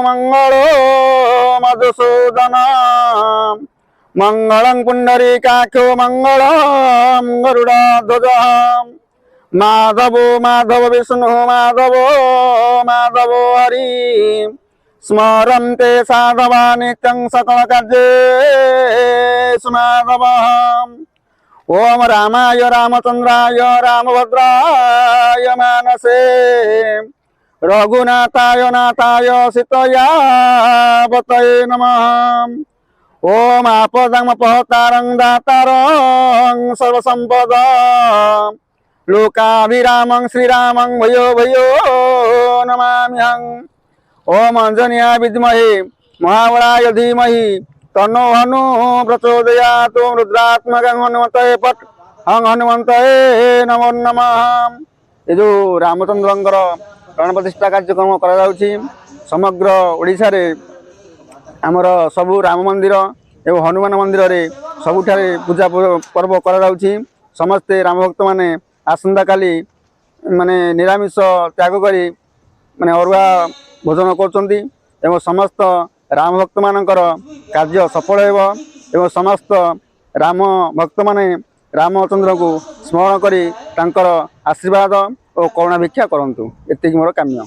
मंगलो मधुसूदन मंगलं पुंडरीकाक्षो मंगलं गरुड़ध्वज माधवो माधव विष्णु माधवो माधवो हरि स्मरन्ते साधवा नित्यं सकलकार्येषु माधवः। ओम रामाय रामचंद्राय रामभद्राय मानसे रघुनाथाय नाथाय सीतया पतये नमः। ओम आपदमपहतारं दातारं सर्वसंपदा लोकाभिरामं श्रीरामं भयो भयो नमाम्यहम्। ओम अंजनीया विद्महे महाबलाय धीमहि तन्नो हनु प्रचोदयात्। ओम रुद्रात्मकं हनुमते पट हं हनुमते नमो नमः। ये जो रामचंद्रंकर प्राण प्रतिष्ठा कार्यक्रम करा जाउछि समग्र ओडिशा रे आमर सबु राम मंदिर एवं हनुमान मंदिर रे सबुठारे पूजा पर्व करा जाउछि। समस्ते राम भक्त माने आसंता काली माने निरामिष त्याग करी माने अरुआ भोजन करछन्ती एवं समस्त राम भक्त मानकर कार्य सफल हेबो एवं समस्त राम भक्त माने रामचंद्र को स्मरण करी तांकर आशीर्वाद और करुणा भिक्षा करंतु। एतिक मोर काम्य।